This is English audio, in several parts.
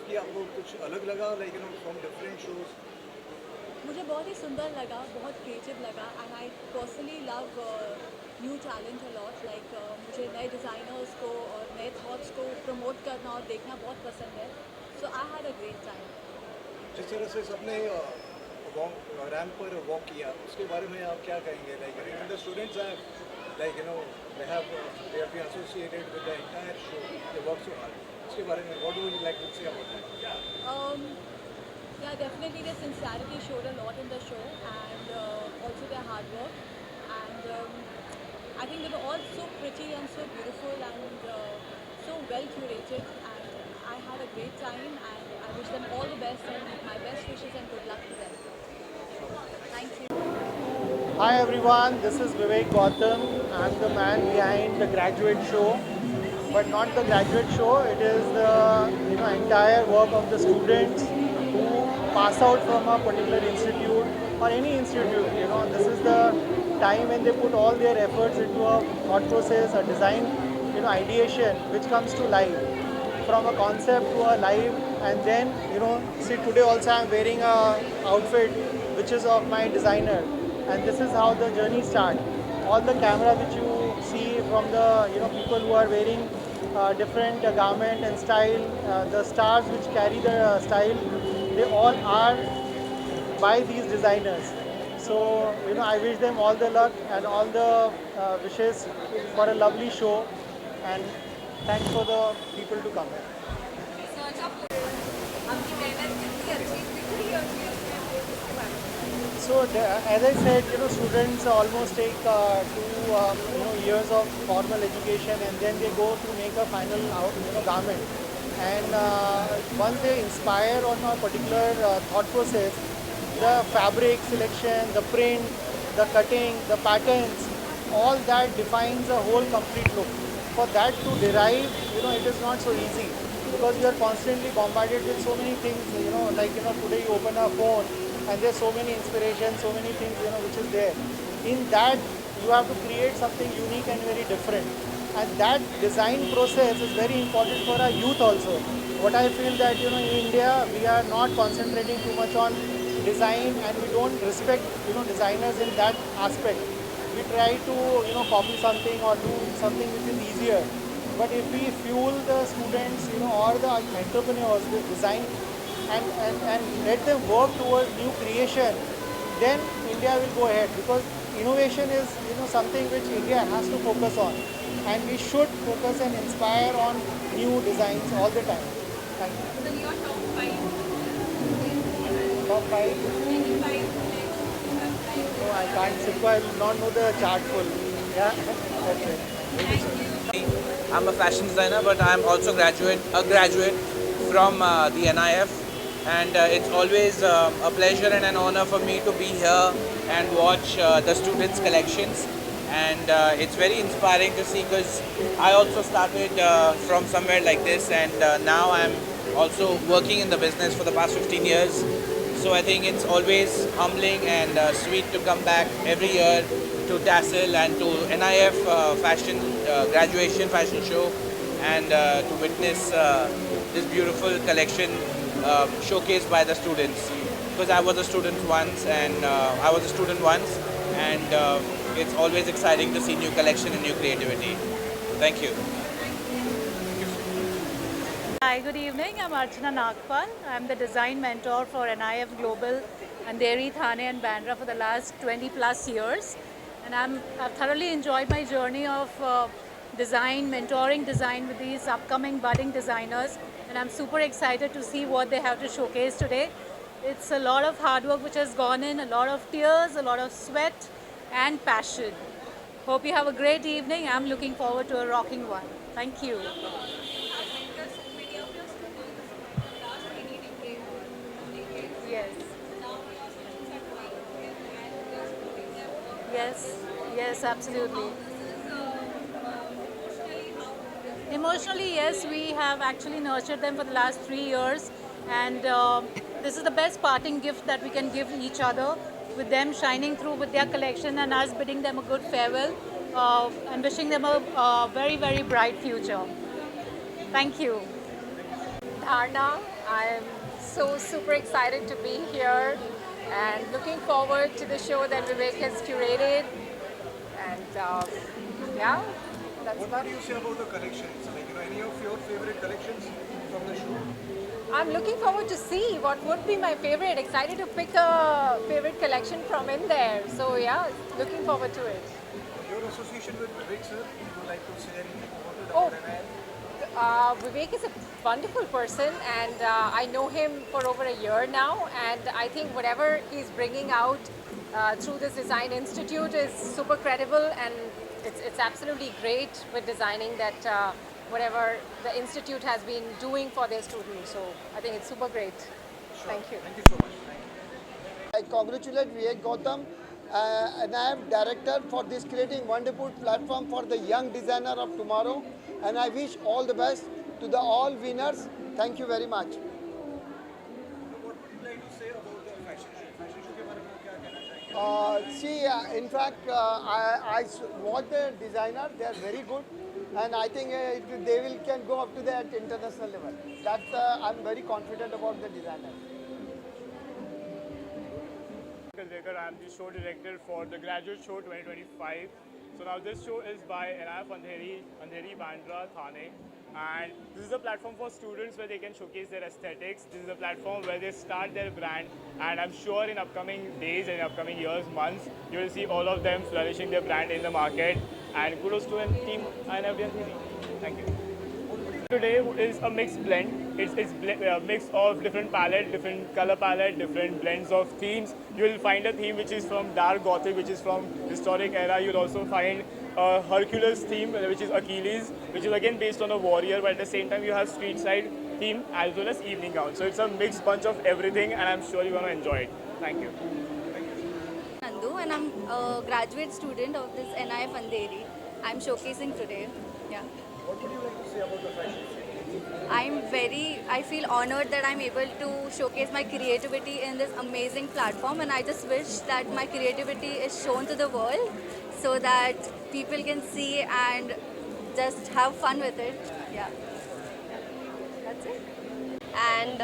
किया आपको कुछ अलग लगा लाइक फ्रॉम डिफरेंट शोज? मुझे बहुत ही सुंदर लगा, बहुत क्रिएटिव लगा and I personally love new talent a lot like मुझे नए डिज़ाइनर्स को और नए थॉट्स को प्रमोट करना और देखना बहुत पसंद है। So I had a great time. जिस तरह से सबने रैंप पर वॉक किया उसके बारे में आप क्या कहेंगे? Like the students have like they have been associated with the entire show, they work so hard. उसके बारे में what do you like to say about that? Yeah, definitely their sincerity showed a lot in the show and also their hard work. And I think they were all so pretty and so beautiful and so well curated. And I had a great time and I wish them all the best and my best wishes and good luck to them. Thank you. Hi everyone, this is Vivek Gautam. I'm the man behind the Graduate Show, but not the Graduate Show. It is the entire work of the students who pass out from a particular institute or any institute. This is the time when they put all their efforts into a thought process, a design, ideation, which comes to life from a concept to a live. And then see, today also I'm wearing a outfit which is of my designer, and this is how the journey starts. All the camera which you see from the people who are wearing different garment and style, the stars which carry the style, they all are by these designers. So I wish them all the luck and all the wishes for a lovely show, and thanks for the people to come here. आपकी मेहनत कितनी अच्छी दिख रही है उसकी उसमें उसके बारे में। So as I said, students almost take 2 years of formal education, and then they go to make a final garment. And once they inspire on a particular thought process, the fabric selection, the print, the cutting, the patterns, all that defines a whole complete look. For that to derive, it is not so easy, because you are constantly bombarded with so many things. Today you open a phone and there's so many inspirations, so many things which is there. In that, you have to create something unique and very different. And that design process is very important for our youth also. What I feel that in India we are not concentrating too much on design, and we don't respect designers in that aspect. We try to copy something or do something which is easier. But if we fuel the students or the entrepreneurs with design, and let them work towards new creation, then India will go ahead, because innovation is something which India has to focus on, and we should focus and inspire on new designs all the time. Thank you. So your top five, Top five? any five No, I can't simple. I will not know the chart full. Yeah, that's it. Thank you. I'm a fashion designer, but I'm also a graduate from the NIF, and it's always a pleasure and an honor for me to be here and watch the students' collections. And it's very inspiring to see, because I also started from somewhere like this, and now I'm also working in the business for the past 15 years. So I think it's always humbling and sweet to come back every year to Tassel and to NIF fashion graduation fashion show, and to witness this beautiful collection showcased by the students. Because I was a student once, and it's always exciting to see new collection and new creativity. Thank you. Hi, good evening. I'm Archana Nagpal. I'm the design mentor for NIF Global and Dairy, Thane and Bandra for the last 20 plus years. And I've thoroughly enjoyed my journey of mentoring design with these upcoming budding designers. And I'm super excited to see what they have to showcase today. It's a lot of hard work which has gone in, a lot of tears, a lot of sweat and passion. Hope you have a great evening. I'm looking forward to a rocking one. Thank you. Yes. Yes, yes, absolutely. Emotionally, yes, we have actually nurtured them for the last 3 years, and this is the best parting gift that we can give each other, with them shining through with their collection and us bidding them a good farewell and wishing them a very, very bright future. Thank you. Dharna, I'm so super excited to be here and looking forward to the show that Vivek has curated. And yeah, that's What about do you say about the collections? Like, any of your favorite collections from the show? I'm looking forward to see what would be my favorite. Excited to pick a favorite collection from in there. So yeah, looking forward to it. Your association with Vivek, sir, you would like to say anything about it? Oh. About NIF? Vivek is a wonderful person, and I know him for over a year now. And I think whatever he's bringing out through this design institute is super credible, and it's absolutely great with designing that whatever the institute has been doing for their students. So I think it's super great. Thank you. Thank you so much. Thank you. I congratulate Vivek Gautam and I am director for this creating wonderful platform for the young designer of tomorrow, and I wish all the best to the all winners. Thank you very much. What would you like to say about the fashion show? Fashion show के बारे में क्या कहना चाहेंगे? See, in fact, I watch the designer. They are very good, and I think they will can go up to the international level. That's I'm very confident about the designer. I am the show director for the Graduate Show 2025. So now this show is by NIF Andheri, Bandra, Thane. And this is a platform for students where they can showcase their aesthetics. This is a platform where they start their brand. And I'm sure in upcoming days and upcoming years, months, you will see all of them flourishing their brand in the market. And kudos to the team and everything. Thank you. Today is a mixed blend. It's a mix of different palette, different color palette, different blends of themes. You will find a theme which is from dark gothic, which is from historic era. You'll also find a Hercules theme, which is Achilles, which is again based on a warrior, but at the same time you have street side theme as well as evening gown. So it's a mixed bunch of everything, and I'm sure you're going to enjoy it. Thank you. Nandu, and I'm a graduate student of this NIF Andheri. I'm showcasing today. Yeah. What would you like to say about the fashion show? I feel honored that I'm able to showcase my creativity in this amazing platform, and I just wish that my creativity is shown to the world so that people can see and just have fun with it. Yeah. That's it. And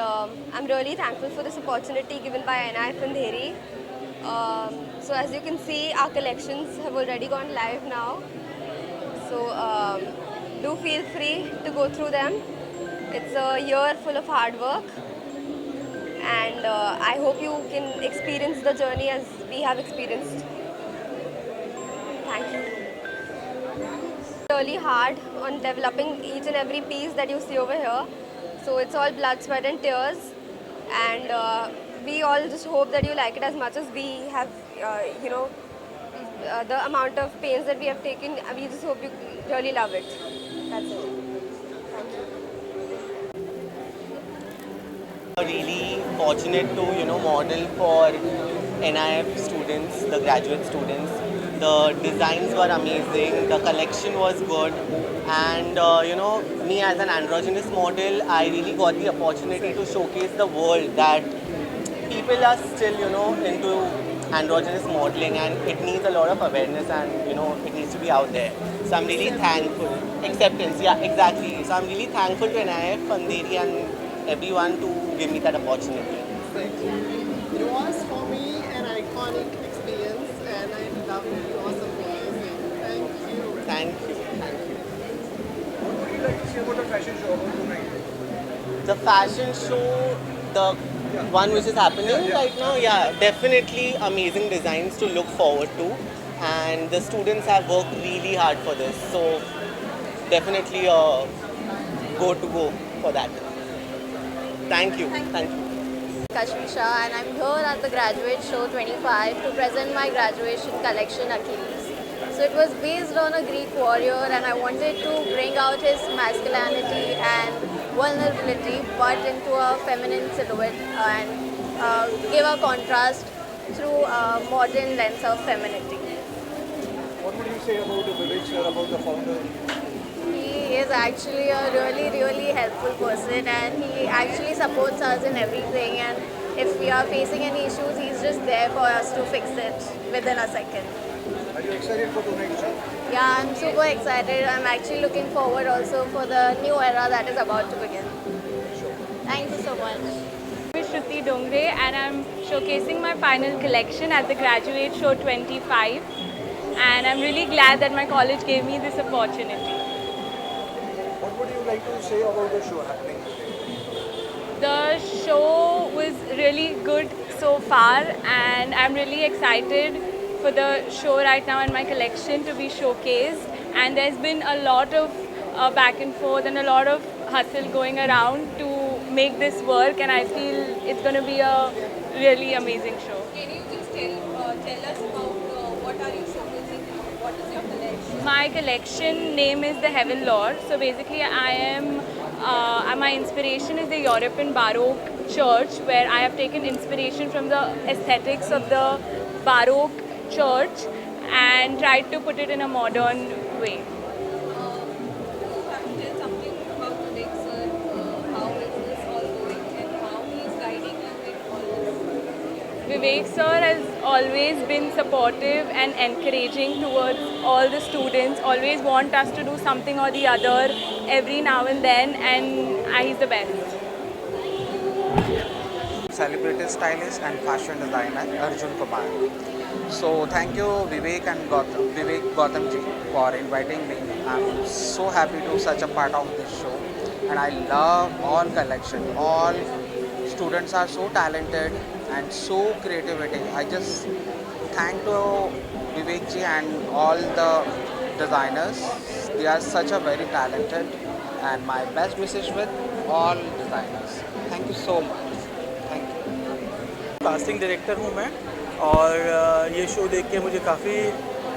I'm really thankful for this opportunity given by NIF Andheri. So as you can see, our collections have already gone live now. So do feel free to go through them. It's a year full of hard work, and I hope you can experience the journey as we have experienced. Thank you. Really hard on developing each and every piece that you see over here. So it's all blood, sweat and tears, and we all just hope that you like it as much as we have, the amount of pains that we have taken. We just hope you really love it. That's it. Really fortunate to model for NIF students, the graduate students. The designs were amazing, the collection was good, and me as an androgynous model, I really got the opportunity to showcase the world that people are still into androgynous modeling, and it needs a lot of awareness, and it needs to be out there. So I'm really thankful. Acceptance, yeah, exactly. So I'm really thankful to NIF Andheri and everyone to give me that opportunity. It was for me an iconic experience, and I loved it. It was amazing. Thank you. Thank you. What would you like to say about the fashion show about tonight? The fashion show, the one which is happening right now, yeah, definitely amazing designs to look forward to, and the students have worked really hard for this, so definitely go for that. Thank you. Thank you. Kashvisha, and I'm here at the Graduate Show 25 to present my graduation collection Achilles. So it was based on a Greek warrior, and I wanted to bring out his masculinity and vulnerability but into a feminine silhouette and give a contrast through a modern lens of femininity. What would you say about the Vivek sir, about the founder? He is actually a really helpful person, and he actually supports us in everything, and if we are facing any issues, he's just there for us to fix it within a second. Are you excited for tonight's show? Yeah, I'm super excited. I'm actually looking forward also for the new era that is about to begin. Sure. Thank you so so much. I'm Shruti Dongre and I'm showcasing my final collection at the Graduate Show 25, and I'm really glad that my college gave me this opportunity. What would you like to say about the show happening today? The show was really good so far, and I'm really excited for the show right now and my collection to be showcased. And there's been a lot of back and forth and a lot of hustle going around to make this work, and I feel it's going to be a really amazing show. Can you just tell us about what are you showcasing now? What is your collection? My collection name is the Heaven Lore. So basically I am, my inspiration is the European Baroque church, where I have taken inspiration from the aesthetics of the Baroque church and tried to put it in a modern way. Vivek sir has always been supportive and encouraging towards all the students, always want us to do something or the other every now and then, and he's the best. Celebrity stylist and fashion designer Arjun Kumar. So thank you Vivek and Gautam ji for inviting me. I'm so happy to such a part of this show, and I love all collection. All students are so talented and so creativity. I just thank to Vivek ji and all the designers. They are such a very talented, and my best wishes with all designers. Thank you so much. Thank you. Casting director हूँ मैं, और ये show देख के मुझे काफ़ी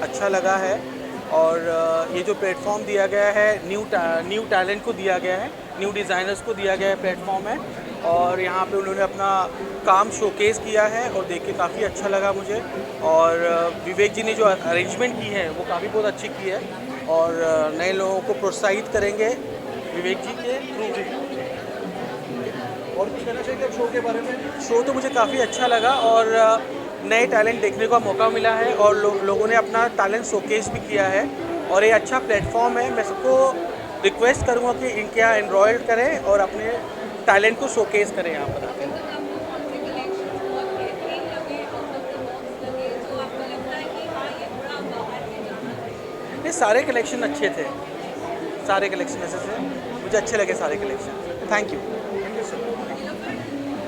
अच्छा लगा है, और ये जो प्लेटफॉर्म दिया गया है न्यू टैलेंट को दिया गया है, न्यू डिज़ाइनर्स को दिया गया है प्लेटफॉर्म है, और यहाँ पे उन्होंने अपना काम शोकेस किया है और देख के काफ़ी अच्छा लगा मुझे। और विवेक जी ने जो अरेंजमेंट की है वो काफ़ी बहुत अच्छी की है, और नए लोगों को प्रोत्साहित करेंगे विवेक जी के थ्रू भी। और कुछ कहना चाहिए शो के बारे में? शो तो मुझे काफ़ी अच्छा लगा, और नए टैलेंट देखने का मौका मिला है, और लोगों ने अपना टैलेंट शोकेस भी किया है, और ये अच्छा प्लेटफॉर्म है। मैं सबको रिक्वेस्ट करूँगा कि इनके यहाँ एनरोल करें और अपने टैलेंट को शोकेस करें यहाँ पर आकर। ये सारे कलेक्शन अच्छे थे, सारे कलेक्शन ऐसे थे, मुझे अच्छे लगे सारे collection. Thank you.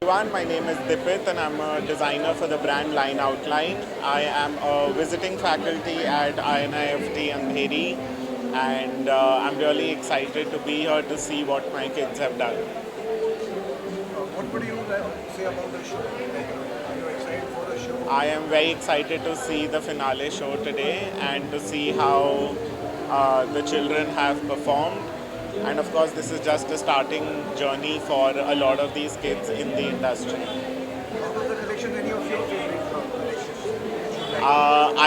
Everyone, my name is Dipit and I'm a designer for the brand Line Outline. I am a visiting faculty at INIFT Andheri, and I'm really excited to be here to see what my kids have done. What would you say about the show? Are you excited for the show? I am very excited to see the finale show today and to see how the children have performed. And of course, this is just a starting journey for a lot of these kids in the industry. Out of the collection, any of your favorite collections?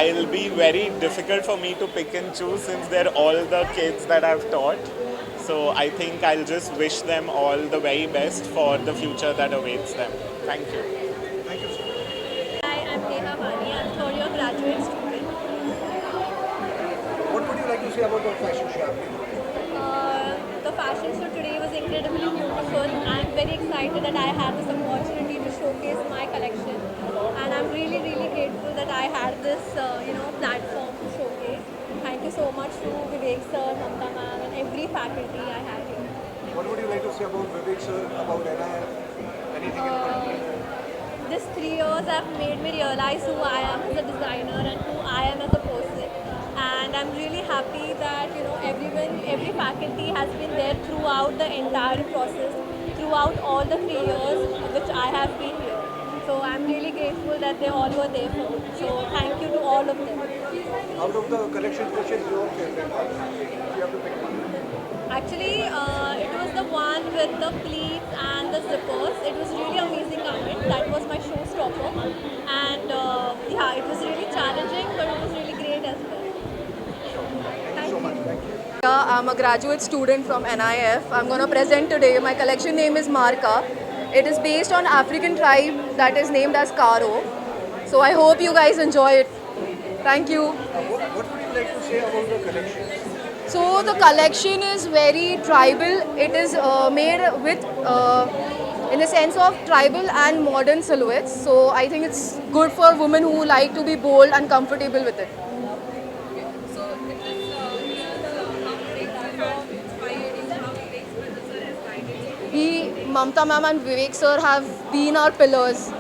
It'll be very difficult for me to pick and choose since they're all the kids that I've taught. So I think I'll just wish them all the very best for the future that awaits them. Thank you. Thank you, sir. Hi, I'm Neha Vani. I'm third year graduate student. What would you like to say about the fashion show? The fashion show today was incredibly beautiful. I'm very excited that I had this opportunity to showcase my collection, and I'm really grateful that I had this platform to showcase. Thank you so much to Vivek sir, Mamta ma'am, and every faculty I had here. What would you like to say about Vivek sir, about NIF? Anything in particular? These 3 years have made me realize who I am as a designer and who I am as a person. And I'm really happy that every faculty has been there throughout the entire process, throughout all the 3 years which I have been here. So I'm really grateful that they all were there for me. So thank you to all of them. Out of the collection, which is your favorite one? If you have to pick one. Actually, it was the one with the pleats and the zippers. It was really amazing garment. That was my showstopper. And yeah, it was really challenging, but it was really great as well. Thank you so much. Thank you. I'm a graduate student from NIF. I'm going to present today. My collection name is Marka. It is based on African tribe that is named as Karo. So I hope you guys enjoy it. Thank you. What would you like to say about the collection? So the collection is very tribal. It is made with in the sense of tribal and modern silhouettes. So I think it's good for women who like to be bold and comfortable with it. We, Mamta ma'am and Vivek sir have been our pillars.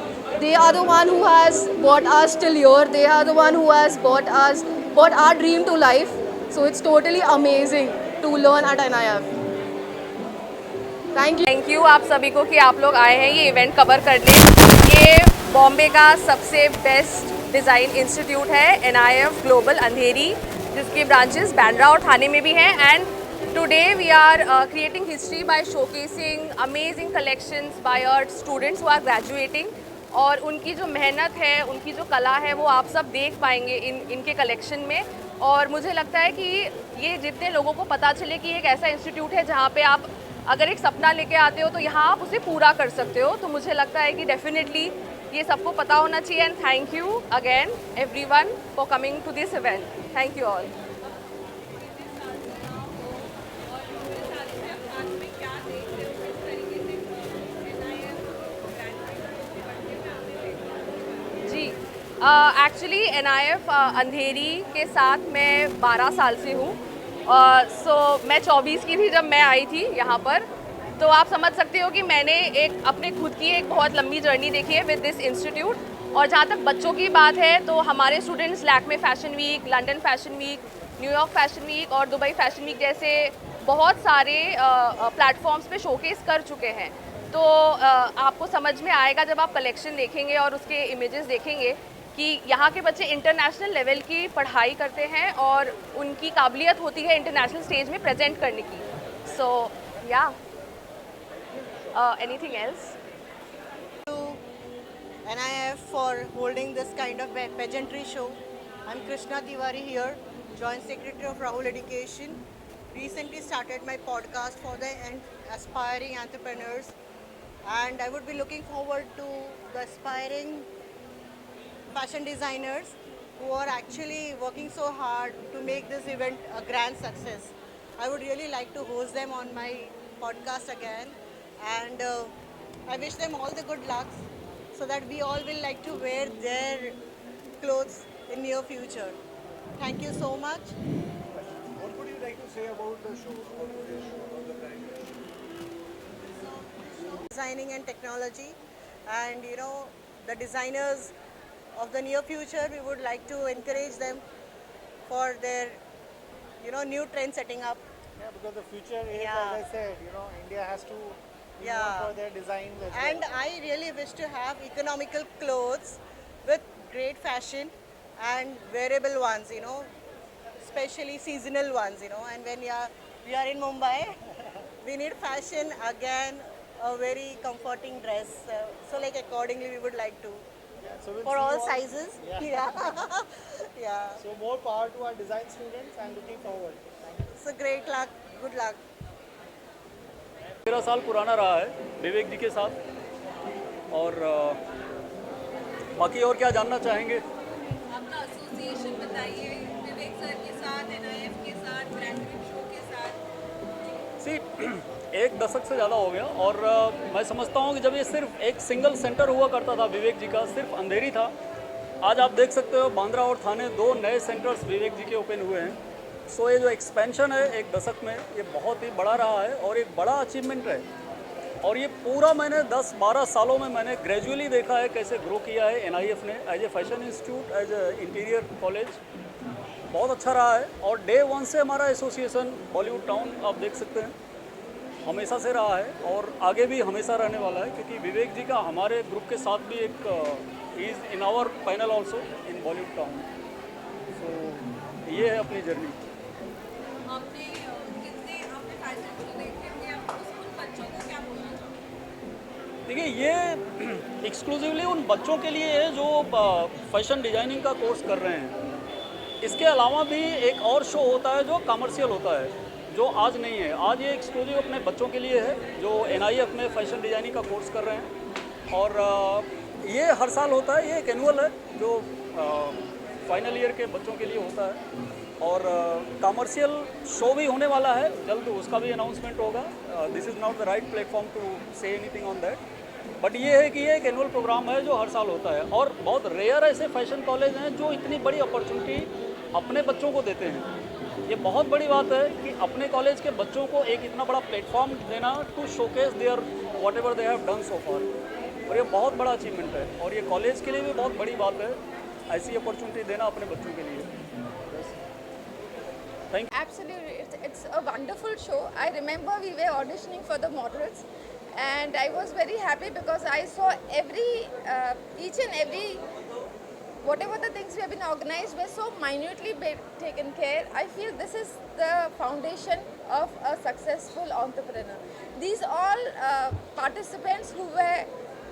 They are the one who has brought us till here. They are the one who has brought our dream to life. So it's totally amazing to learn at NIF. Thank you आप सभी को कि आप लोग आए हैं ये event cover करने। ये बॉम्बे का सबसे बेस्ट डिज़ाइन इंस्टीट्यूट है NIF ग्लोबल अंधेरी, जिसकी ब्रांचेस बांद्रा और ठाणे में भी हैं। And today we are creating history by showcasing amazing collections by our students who are graduating. और उनकी जो मेहनत है, उनकी जो कला है, वो आप सब देख पाएंगे इनके कलेक्शन में। और मुझे लगता है कि ये जितने लोगों को पता चले कि एक ऐसा इंस्टीट्यूट है जहाँ पे आप अगर एक सपना लेके आते हो तो यहाँ आप उसे पूरा कर सकते हो, तो मुझे लगता है कि डेफिनेटली ये सबको पता होना चाहिए। And thank you again everyone for coming to this event. Thank you all. जी एक्चुअली NIF अंधेरी के साथ मैं 12 साल से हूँ। मैं 24 की थी जब मैं आई थी यहाँ पर। तो आप समझ सकते हो कि मैंने एक अपने खुद की एक बहुत लंबी जर्नी देखी है विद दिस इंस्टीट्यूट। और जहाँ तक बच्चों की बात है तो हमारे students Lakme fashion week, London fashion week, New York fashion week और दुबई फैशन वीक जैसे बहुत सारे प्लेटफॉर्म्स पे शोकेस कर चुके हैं। तो आपको समझ में आएगा जब आप कलेक्शन देखेंगे और उसके इमेजेस देखेंगे कि यहाँ के बच्चे इंटरनेशनल लेवल की पढ़ाई करते हैं और उनकी काबिलियत होती है इंटरनेशनल स्टेज में प्रेजेंट करने की। सो या anything else? NIF for holding this kind of pageantry show. I'm Krishna Tiwari here, Joint Secretary of Rahul Education. Recently started my podcast for the aspiring entrepreneurs, and I would be looking forward to the aspiring fashion designers who are actually working so hard to make this event a grand success. I would really like to host them on my podcast again, and I wish them all the good luck so that we all will like to wear their clothes in near future. Thank you so much. What would you like to say about the show, about the brand? Designing and technology, and you know, the designers of the near future, we would like to encourage them for their, you know, new trend setting up. Yeah, because the future is, as I said, you know, India has to be known for their design as well. And I really wish to have economical clothes with great fashion and wearable ones, you know, especially seasonal ones, you know. And when we are in Mumbai, we need fashion again, a very comforting dress. So like accordingly, we would like to. So we'll for see all sizes. Yeah. Yeah. So more power to our design students and looking forward. Thank you. So great luck. Good luck. 13 साल पुराना रहा है विवेक जी के साथ। और बाकी और क्या जानना चाहेंगे? अपना एसोसिएशन बताइए विवेक सर के साथ, NIF के साथ, ग्रेजुएट शो के साथ। एक दशक से ज़्यादा हो गया और मैं समझता हूँ कि जब ये सिर्फ एक सिंगल सेंटर हुआ करता था विवेक जी का, सिर्फ अंधेरी था, आज आप देख सकते हो बांद्रा और ठाणे 2 नए सेंटर्स विवेक जी के ओपन हुए हैं। सो ये जो एक्सपेंशन है एक दशक में, ये बहुत ही बड़ा रहा है और एक बड़ा अचीवमेंट है। और ये पूरा मैंने 10-12 सालों में मैंने ग्रेजुअली देखा है कैसे ग्रो किया है NIF ने as a fashion institute, as a interior college. बहुत अच्छा रहा है और डे 1 से हमारा एसोसिएशन बॉलीवुड टाउन आप देख सकते हैं हमेशा से रहा है और आगे भी हमेशा रहने वाला है, क्योंकि विवेक जी का हमारे ग्रुप के साथ भी एक is in our panel also in Bollywood town. So ये है अपनी जर्नी। देखिए ये एक्सक्लूसिवली उन बच्चों के लिए है जो फैशन डिजाइनिंग का कोर्स कर रहे हैं। इसके अलावा भी एक और शो होता है जो कमर्शियल होता है, जो आज नहीं है। आज ये एक्सक्लूसिव अपने बच्चों के लिए है जो NIF में फैशन डिजाइनिंग का कोर्स कर रहे हैं। और ये हर साल होता है, ये एक एनुअल है जो फाइनल ईयर के बच्चों के लिए होता है। और कमर्शियल शो भी होने वाला है जल्द, उसका भी अनाउंसमेंट होगा। This is not the right platform to say anything on that. But ये है कि ये एक एनुअल प्रोग्राम है जो हर साल होता है, और बहुत रेयर ऐसे फैशन कॉलेज हैं जो इतनी बड़ी अपॉर्चुनिटी अपने बच्चों को देते हैं। ये बहुत बड़ी बात है कि अपने कॉलेज के बच्चों को एक इतना बड़ा प्लेटफॉर्म देना to showcase their whatever they have done so far, और ये बहुत बड़ा अचीवमेंट है, और ये कॉलेज के लिए भी बहुत बड़ी बात है ऐसी अपॉर्चुनिटी देना अपने बच्चों के लिए। Thank you. Absolutely, it's a wonderful show. I remember we were auditioning for the models, and I was very happy because I saw each and every, whatever the things we have been organized were so minutely taken care. I feel this is the foundation of a successful entrepreneur. These all participants who were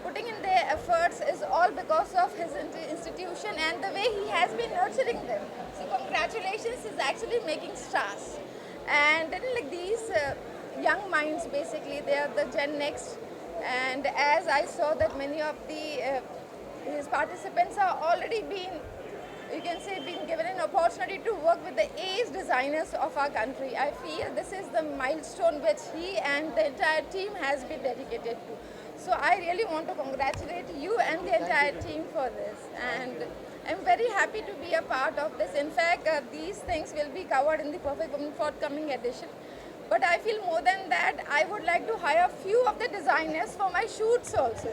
putting in their efforts is all because of his institution and the way he has been nurturing them. So congratulations, he's actually making stars. And then like these young minds, basically, they are the Gen Next. And as I saw that many of his participants are already been, you can say, being given an opportunity to work with the ace designers of our country. I feel this is the milestone which he and the entire team has been dedicated to. So I really want to congratulate you and the entire team for this, and I'm very happy to be a part of this. In fact, these things will be covered in the Perfect Woman forthcoming edition. But I feel more than that, I would like to hire few of the designers for my shoots also.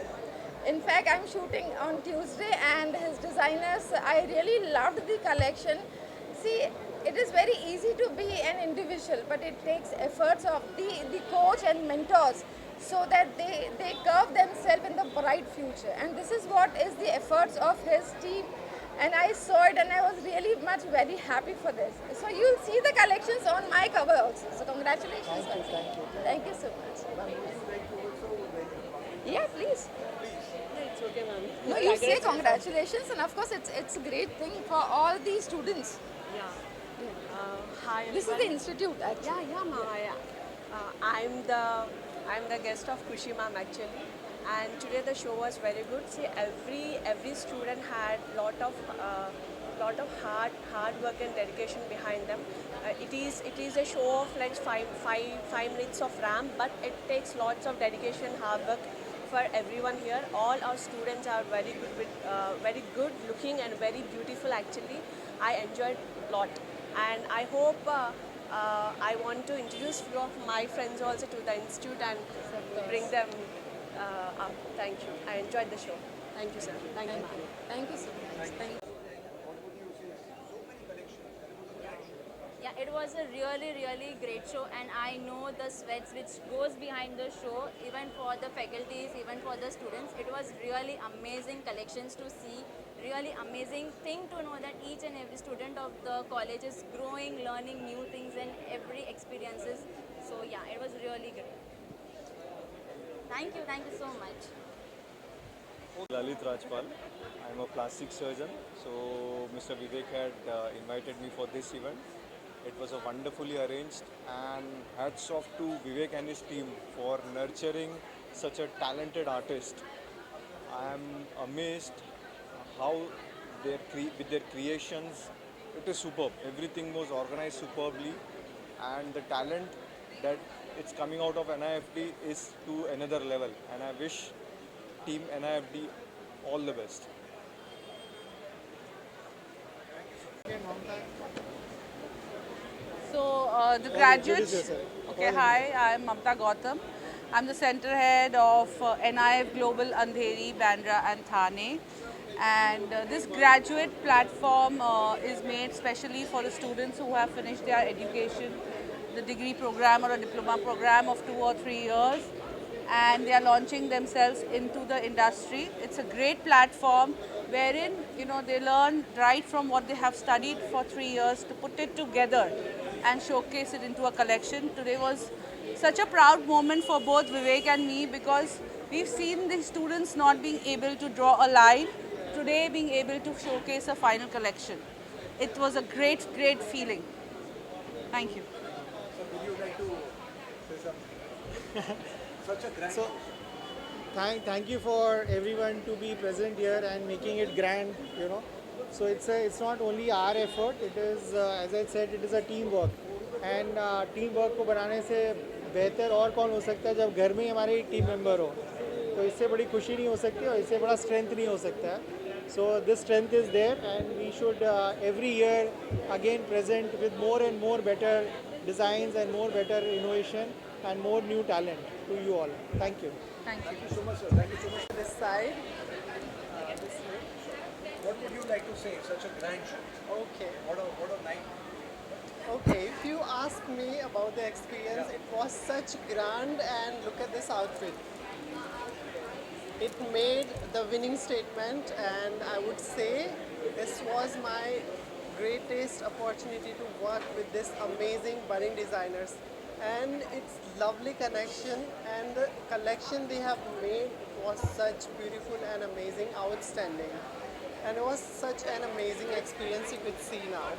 In fact, I'm shooting on Tuesday, and his designers, I really loved the collection. See, it is very easy to be an individual, but it takes efforts of the coach and mentors, so that they curve themselves in the bright future. And this is what is the efforts of his team. And I saw it, and I was really very happy for this. So you'll see the collections on my cover also. So congratulations. Thank you so much. Yeah, please. It's okay, ma'am. No, you say congratulations, and of course it's a great thing for all the students. Yeah. Hi. This is the institute, actually. Yeah, ma'am. I'm the guest of Khushi ma'am actually, and today the show was very good. See, every student had lot of hard work and dedication behind them. It is a show of like five minutes of ramp, but it takes lots of dedication, hard work for everyone here. All our students are very good looking and very beautiful actually. I enjoyed a lot, and I hope I want to introduce few of my friends also to the institute and bring them up. Thank you. I enjoyed the show. Thank you, sir. Thank you. Thank you so much. Thank you. Yeah, it was a really great show, and I know the sweats which goes behind the show, even for the faculties, even for the students. It was really amazing collections to see, really amazing thing to know that each and every student of the college is growing, learning new things and every experiences. So yeah, it was really great. Thank you so much. Lalit Rajpal. I'm a plastic surgeon. So Mr. Vivek had invited me for this event. It was a wonderfully arranged, and hats off to Vivek and his team for nurturing such a talented artist. I am amazed how with their creations, it is superb. Everything was organized superbly, and the talent that it's coming out of NIFT is to another level, and I wish team NIFT all the best. So the graduates, okay, hi, I'm Mamta Gautam. I'm the center head of NIF Global Andheri, Bandra and Thane. And this graduate platform is made specially for the students who have finished their education, the degree program or a diploma program of 2 or 3 years, and they are launching themselves into the industry. It's a great platform wherein they learn right from what they have studied for 3 years to put it together and showcase it into a collection. Today was such a proud moment for both Vivek and me, because we've seen the students not being able to draw a line, today being able to showcase a final collection. It was a great feeling. Thank you. So would you like to say something? Such a grand... So, thank you for everyone to be present here and making it grand, So it's not only our effort, it is, as I said, it is a teamwork. And teamwork को बनाने से बेहतर और कौन हो सकता है जब घर में ही हमारे टीम मेंबर हो. तो इससे बड़ी खुशी नहीं हो सकती और इससे बड़ा स्ट्रेंथ नहीं हो सकता है. So this strength is there, and we should every year again present with more and more better designs and more better innovation and more new talent to you all. Thank you. Thank Thank you so much, sir. Thank you so much. This side. What would you like to say? Such a grand show. Okay. What a night. Okay, if you ask me about the experience, it was such grand, and look at this outfit. It made the winning statement, and I would say this was my greatest opportunity to work with this amazing budding designers, and it's lovely connection, and the collection they have made was such beautiful and amazing, outstanding, and it was such an amazing experience you could see now.